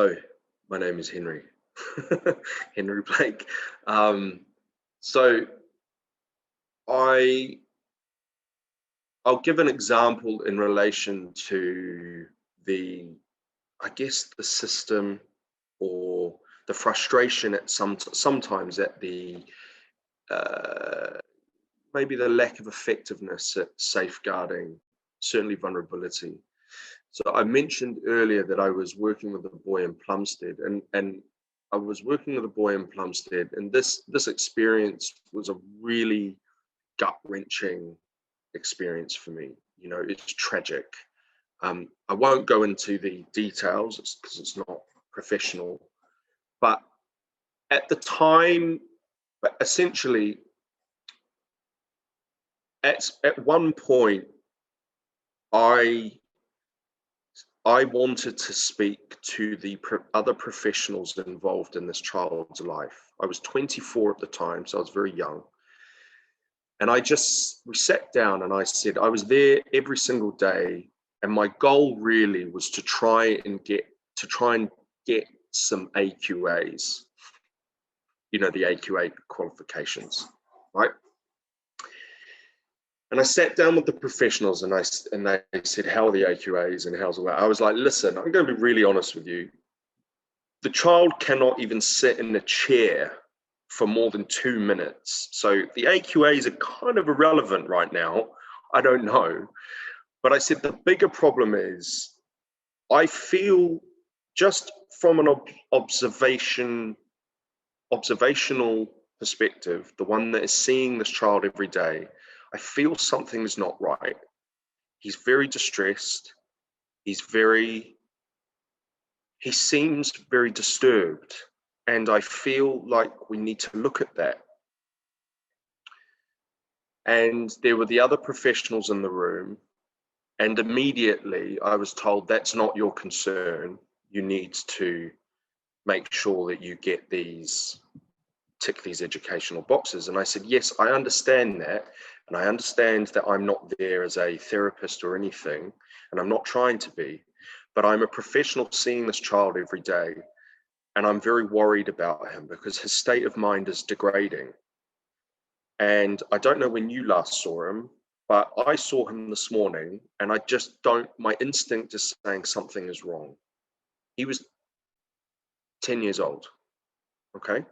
Oh, my name is Henry. Henry Blake. So I I'll give an example in relation to the, I guess, the system, or the frustration at sometimes at the uh, maybe the lack of effectiveness at safeguarding, certainly vulnerability. So I mentioned earlier that I was working with a boy in Plumstead, and I was working with a boy in Plumstead, and this experience was a really gut-wrenching experience for me. You know, it's tragic. I won't go into the details because it's not professional, but at the time, essentially, at one point, I I wanted to speak to the other professionals involved in this child's life. I was 24 at the time, so I was very young. And we sat down and I said, I was there every single day. And my goal really was to try and get some AQAs, the AQA qualifications, right? And I sat down with the professionals and they said, how are the AQAs and how's all that? I was like, listen, I'm going to be really honest with you. The child cannot even sit in a chair for more than 2 minutes. So the AQAs are kind of irrelevant right now. I don't know. But I said the bigger problem is I feel, just from an observational perspective, the one that is seeing this child every day, I feel something's not right. He's very distressed. He seems very disturbed. And I feel like we need to look at that. And there were the other professionals in the room. And immediately I was told, that's not your concern. You need to make sure that you tick these educational boxes. And I said, yes, I understand that. And I understand that I'm not there as a therapist or anything, and I'm not trying to be, but I'm a professional seeing this child every day. And I'm very worried about him because his state of mind is degrading. And I don't know when you last saw him, but I saw him this morning, and my instinct is saying something is wrong. He was 10 years old, okay?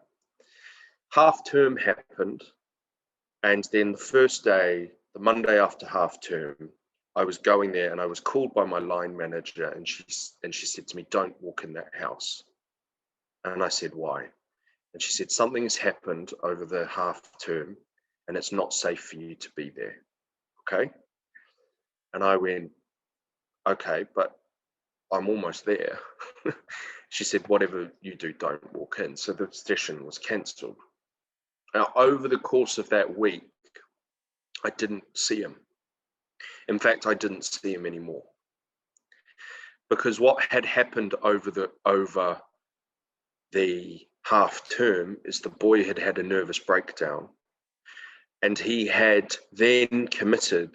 Half term happened, and then the first day, the Monday after half term, I was going there and I was called by my line manager, and she said to me, don't walk in that house. And I said, why? And she said, something has happened over the half term and it's not safe for you to be there, okay? And I went, okay, but I'm almost there. She said, whatever you do, don't walk in. So the session was cancelled. Now, over the course of that week, I didn't see him. In fact, I didn't see him anymore. Because what had happened over the half term is the boy had had a nervous breakdown, and he had then committed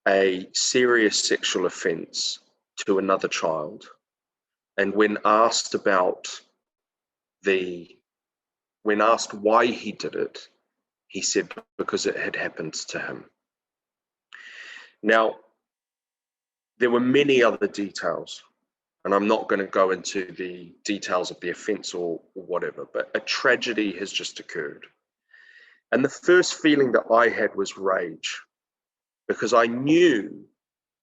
a serious sexual offence to another child. And when asked why he did it, he said because it had happened to him. Now, there were many other details, and I'm not going to go into the details of the offence or whatever, but a tragedy has just occurred. And the first feeling that I had was rage, because I knew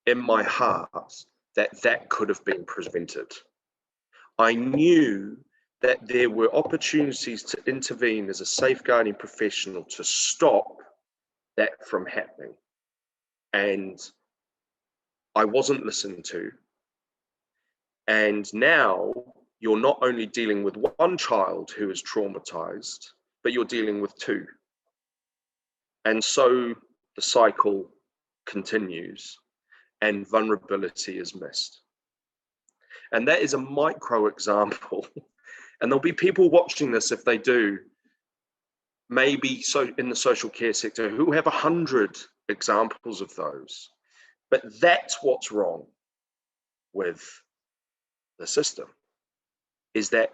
in my heart that could have been prevented. I knew that there were opportunities to intervene as a safeguarding professional to stop that from happening. And I wasn't listened to. And now you're not only dealing with one child who is traumatized, but you're dealing with two. And so the cycle continues and vulnerability is missed. And that is a micro example. And there'll be people watching this, if they do, maybe so in the social care sector, who have 100 examples of those. But that's what's wrong with the system. is that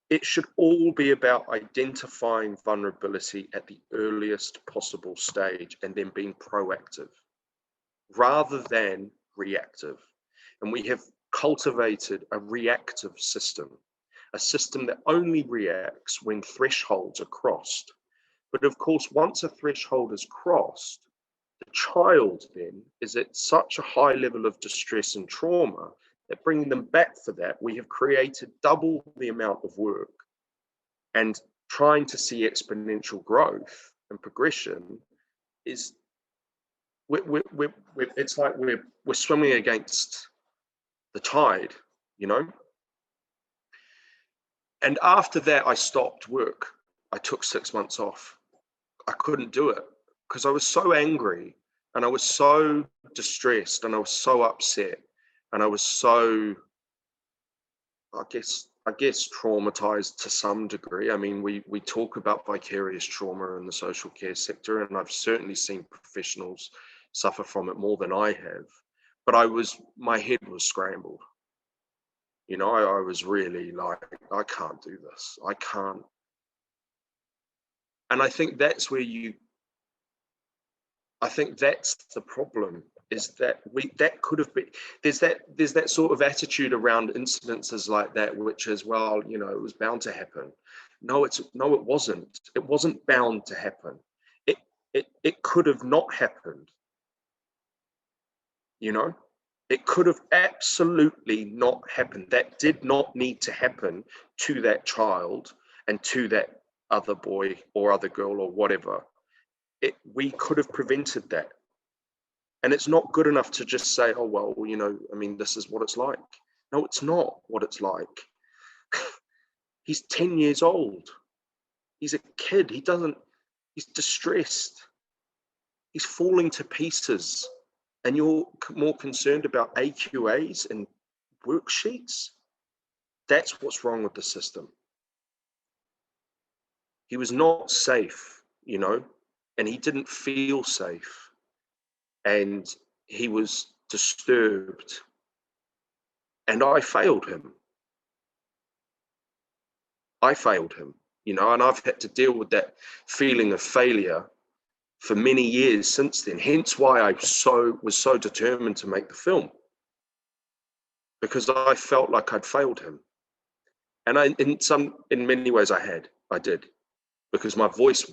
it should all be about identifying vulnerability at the earliest possible stage and then being proactive rather than reactive. And we have cultivated a reactive system, a system that only reacts when thresholds are crossed. But of course, once a threshold is crossed, the child then is at such a high level of distress and trauma that bringing them back for that, we have created double the amount of work. And trying to see exponential growth and progression is, it's like we're swimming against the tide, you know? And after that, I stopped work. I took 6 months off. I couldn't do it because I was so angry and I was so distressed and I was so upset and I was so, I guess traumatized to some degree. I mean, we talk about vicarious trauma in the social care sector, and I've certainly seen professionals suffer from it more than I have. But my head was scrambled. You know, I was really like, I can't do this. I can't. And I think that's the problem, is that that could have been, there's that sort of attitude around incidences like that, which is, well, you know, it was bound to happen. No, it wasn't. It wasn't bound to happen. It could have not happened, you know? It could have absolutely not happened. That did not need to happen to that child and to that other boy or other girl or whatever. We could have prevented that. And it's not good enough to just say, oh, well, you know, I mean, this is what it's like. No, it's not what it's like. He's 10 years old. He's a kid. He's distressed. He's falling to pieces. And you're more concerned about AQAs and worksheets? That's what's wrong with the system. He was not safe, you know, and he didn't feel safe. And he was disturbed. And I failed him. You know, and I've had to deal with that feeling of failure for many years since then. Hence why I was so determined to make the film, because I felt like I'd failed him. And in many ways I did, because my voice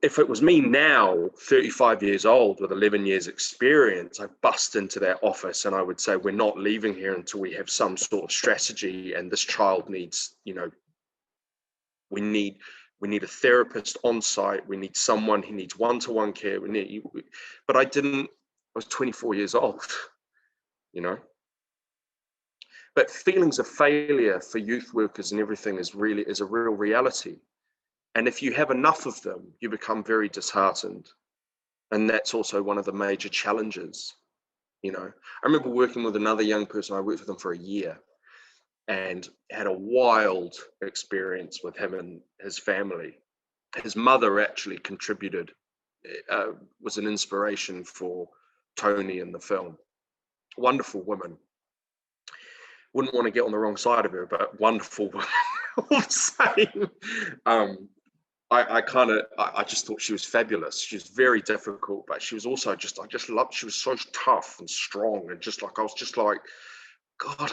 if it was me now, 35 years old with 11 years experience, I'd bust into their office and I would say, we're not leaving here until we have some sort of strategy, and this child needs, you know, we need a therapist on site. We need someone who needs one-to-one care. But I was 24 years old, you know. But feelings of failure for youth workers and everything is a real reality. And if you have enough of them, you become very disheartened. And that's also one of the major challenges, you know. I remember working with another young person. I worked with him for a year and had a wild experience with him and his family. His mother actually contributed, was an inspiration for Tony in the film. Wonderful woman. Wouldn't want to get on the wrong side of her, but wonderful woman all the same. I just thought she was fabulous. She was very difficult, but she was also she was so tough and strong, and I was just like, God,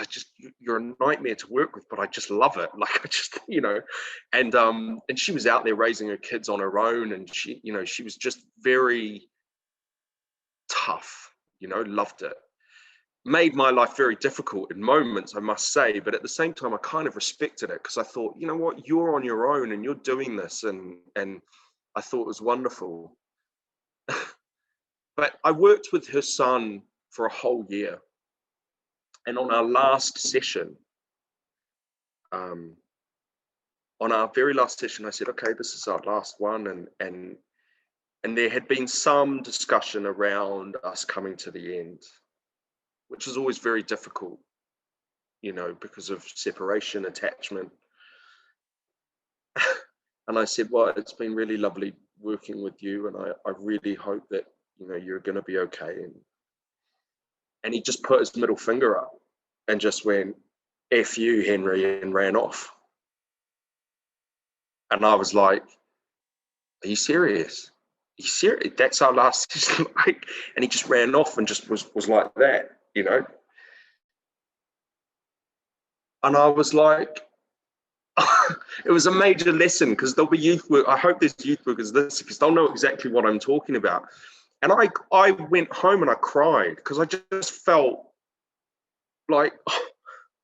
you're a nightmare to work with, but I just love it. Like, you know, and she was out there raising her kids on her own, and she was just very tough, you know, loved it. Made my life very difficult in moments, I must say, but at the same time, I kind of respected it, because I thought, you know what, you're on your own and you're doing this, and I thought it was wonderful. But I worked with her son for a whole year, and on our last session, on our very last session, I said, okay, this is our last one, and there had been some discussion around us coming to the end, which is always very difficult, you know, because of separation, attachment. And I said, well, it's been really lovely working with you, and I really hope that you know, you're going to be okay. And he just put his middle finger up and just went, F you, Henry, and ran off. And I was like, are you serious? Are you serious? That's our last session. Like, and he just ran off and just was like that, you know? And I was like, it was a major lesson, because there'll be youth work. I hope there's youth workers this, because they'll know exactly what I'm talking about. And I went home and I cried, because I just felt like,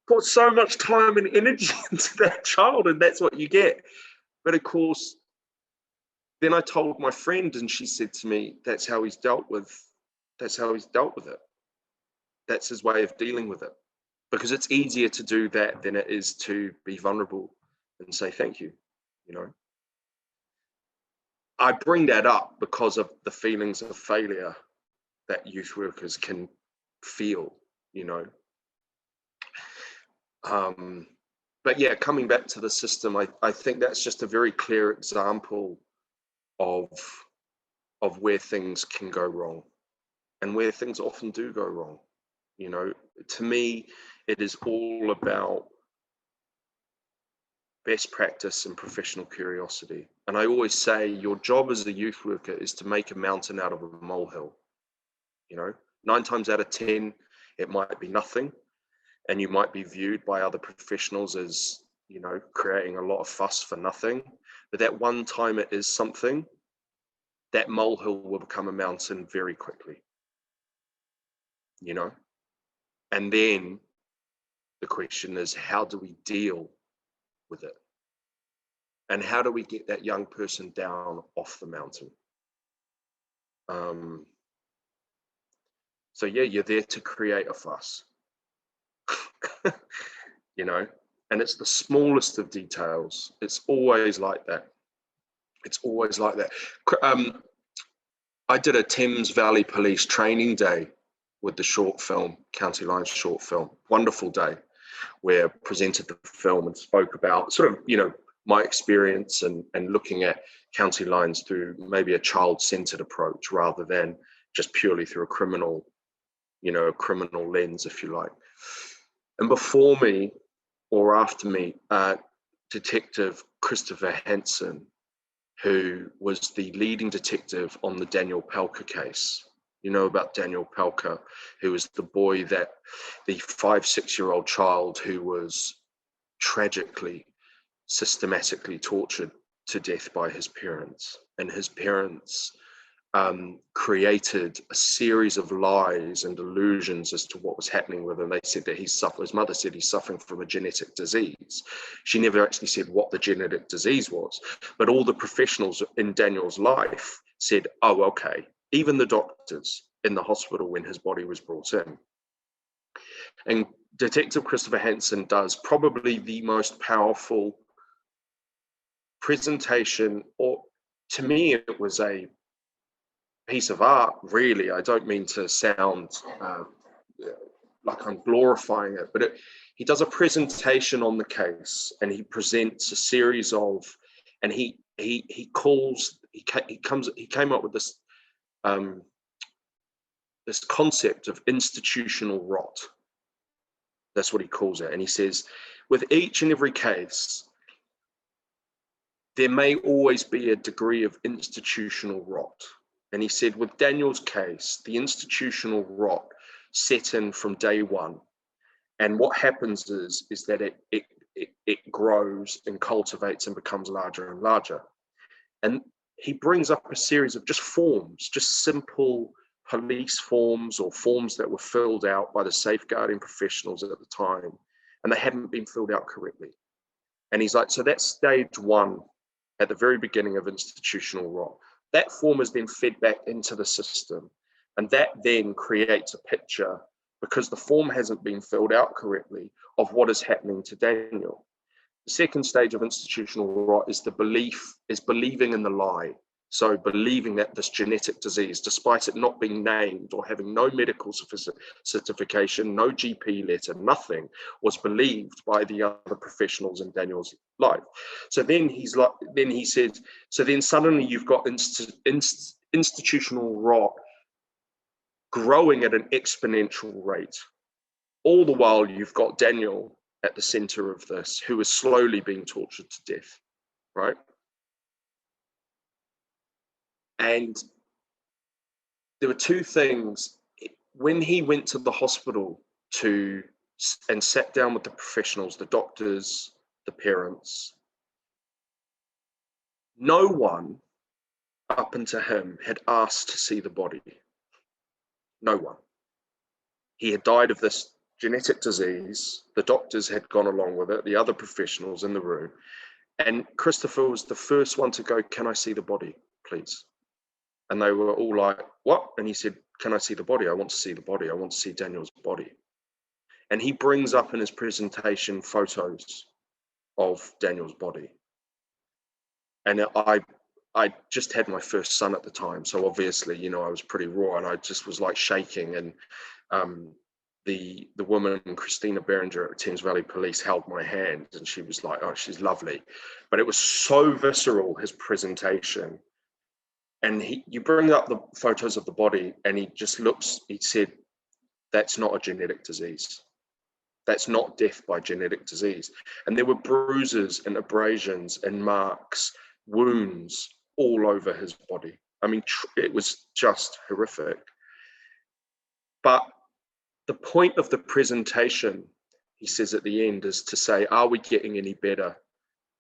put so much time and energy into that child, and that's what you get. But of course, then I told my friend, and she said to me, that's how he's dealt with it. That's his way of dealing with it. Because it's easier to do that than it is to be vulnerable and say thank you, you know. I bring that up because of the feelings of failure that youth workers can feel, you know. But yeah, coming back to the system, I think that's just a very clear example of where things can go wrong, and where things often do go wrong. You know, to me, it is all about best practice and professional curiosity. And I always say your job as a youth worker is to make a mountain out of a molehill. You know, 9 times out of 10, it might be nothing. And you might be viewed by other professionals as, you know, creating a lot of fuss for nothing. But that one time it is something, that molehill will become a mountain very quickly, you know? And then the question is, how do we deal with it? And how do we get that young person down off the mountain? So yeah, you're there to create a fuss, you know, and it's the smallest of details. It's always like that. It's always like that. I did a Thames Valley Police training day with the short film, County Lines short film. Wonderful day, where I presented the film and spoke about sort of, you know, my experience and looking at county lines through maybe a child-centered approach rather than just purely through a criminal, you know, a criminal lens, if you like. And before me or after me, Detective Christopher Hansen, who was the leading detective on the Daniel Pelker case. You know about Daniel Pelker, who was the boy that, the 5-6-year-old child who was tragically, systematically tortured to death by his parents. And his parents created a series of lies and illusions as to what was happening with him. They said that his mother said he's suffering from a genetic disease. She never actually said what the genetic disease was, but all the professionals in Daniel's life said, oh, okay, even the doctors in the hospital when his body was brought in. And Detective Christopher Hansen does probably the most powerful presentation, or to me, it was a piece of art, really. I don't mean to sound like I'm glorifying it, but he does a presentation on the case, and he presents a series of, and he came up with this this concept of institutional rot. That's what he calls it. And he says, with each and every case, there may always be a degree of institutional rot. And he said, with Daniel's case, the institutional rot set in from day one. And what happens is that it grows and cultivates and becomes larger and larger. And he brings up a series of just forms, just simple police forms or forms that were filled out by the safeguarding professionals at the time, and they hadn't been filled out correctly. And he's like, so that's stage one at the very beginning of institutional rot. That form is then fed back into the system, and that then creates a picture, because the form hasn't been filled out correctly, of what is happening to Daniel. The second stage of institutional rot is believing in the lie. So believing that this genetic disease, despite it not being named or having no medical certification, no GP letter, nothing, was believed by the other professionals in Daniel's life. So then he said, so then suddenly you've got institutional rot growing at an exponential rate. All the while, you've got Daniel at the center of this, who is slowly being tortured to death, right? And there were two things. When he went to the hospital and sat down with the professionals, the doctors, the parents, no one up until him had asked to see the body. No one. He had died of this genetic disease. The doctors had gone along with it, the other professionals in the room. And Christopher was the first one to go, "Can I see the body, please?" And they were all like, "What?" And he said, "Can I see the body? I want to see the body. I want to see Daniel's body." And he brings up in his presentation photos of Daniel's body. And I just had my first son at the time. So obviously, you know, I was pretty raw and I just was like shaking. And the woman, Christina Berenger at Thames Valley Police, held my hand and she was like, "Oh, she's lovely." But it was so visceral, his presentation. And you bring up the photos of the body and he just looks, he said, "That's not a genetic disease. That's not death by genetic disease." And there were bruises and abrasions and marks, wounds all over his body. I mean, it was just horrific. But the point of the presentation, he says at the end, is to say, are we getting any better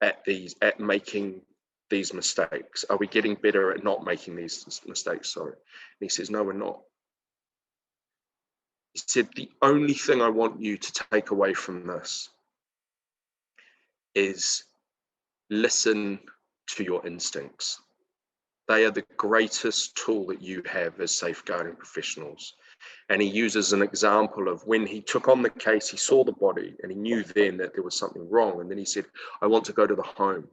at making these mistakes? Are we getting better at not making these mistakes? Sorry. And he says, "No, we're not." He said, "The only thing I want you to take away from this is listen to your instincts. They are the greatest tool that you have as safeguarding professionals." And he uses an example of when he took on the case, he saw the body and he knew then that there was something wrong. And then he said, "I want to go to their home.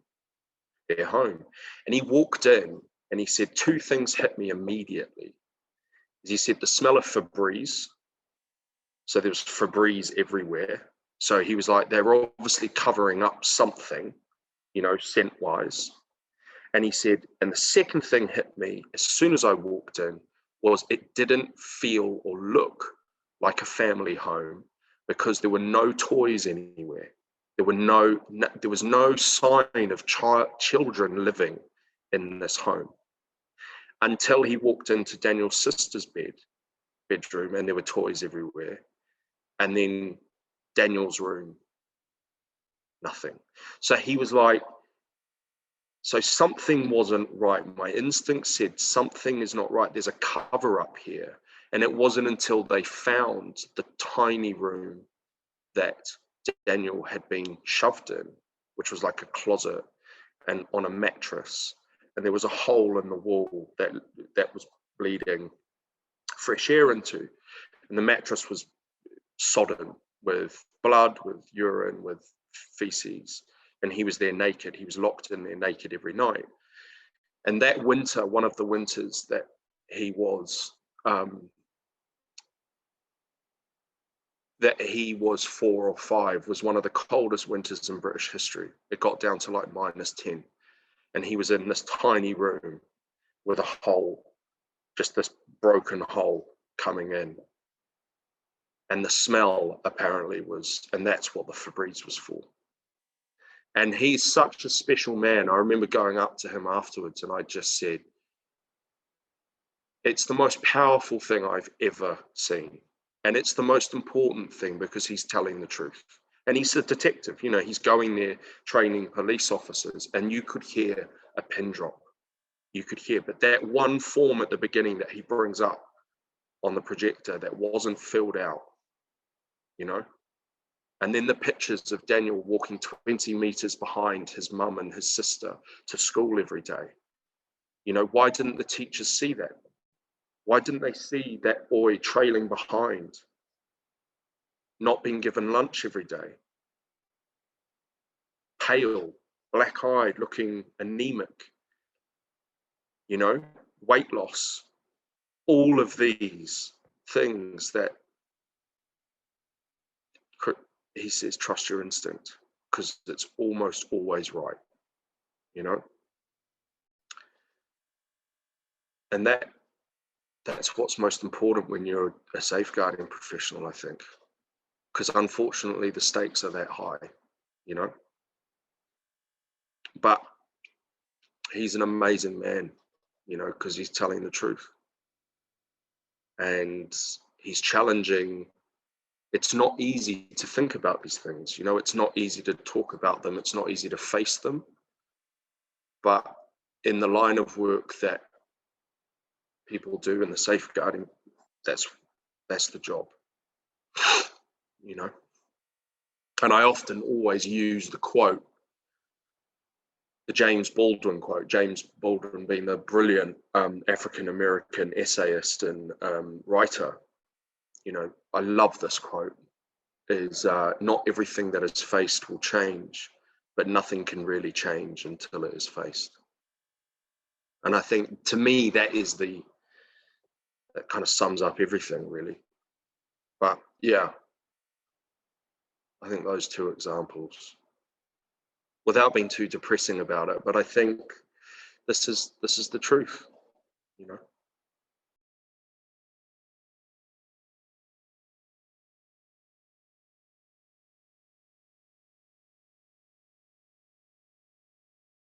And he walked in and he said, two things hit me immediately. He said, the smell of Febreze. So there was Febreze everywhere. So he was like, they're obviously covering up something, you know, scent-wise. And he said, and the second thing hit me as soon as I walked in was it didn't feel or look like a family home because there were no toys anywhere. There was no sign of children living in this home until he walked into Daniel's sister's bedroom and there were toys everywhere. And then Daniel's room, nothing. So he was like, so something wasn't right. My instinct said something is not right. There's a cover up here. And it wasn't until they found the tiny room that Daniel had been shoved in, which was like a closet and on a mattress. And there was a hole in the wall that was bleeding fresh air into. And the mattress was sodden with blood, with urine, with feces. And he was there naked. He was locked in there naked every night. And that winter, one of the winters that he was 4 or 5, was one of the coldest winters in British history. It got down to like -10. And he was in this tiny room with a hole, just this broken hole coming in. And the smell apparently was, and that's what the Febreze was for. And he's such a special man. I remember going up to him afterwards and I just said, it's the most powerful thing I've ever seen. And it's the most important thing because he's telling the truth. And he's a detective, you know, he's going there training police officers and you could hear a pin drop. You could hear, but that one form at the beginning that he brings up on the projector that wasn't filled out, you know, and then the pictures of Daniel walking 20 meters behind his mum and his sister to school every day. You know, why didn't the teachers see that? Why didn't they see that boy trailing behind, not being given lunch every day? Pale, black-eyed, looking anemic, you know, weight loss. All of these things that he says, trust your instinct because it's almost always right, you know? And that's what's most important when you're a safeguarding professional, I think, because unfortunately the stakes are that high, you know. But he's an amazing man, you know, because he's telling the truth and he's challenging. It's not easy to think about these things, you know, it's not easy to talk about them, it's not easy to face them. But in the line of work that people do in the safeguarding, that's the job, you know. And I often always use the quote, the James Baldwin quote, James Baldwin being the brilliant African-American essayist and writer. You know, I love this quote, is not everything that is faced will change, but nothing can really change until it is faced. And I think, to me, that kind of sums up everything, really. But yeah, I think those two examples, without being too depressing about it, but I think this is the truth, you know.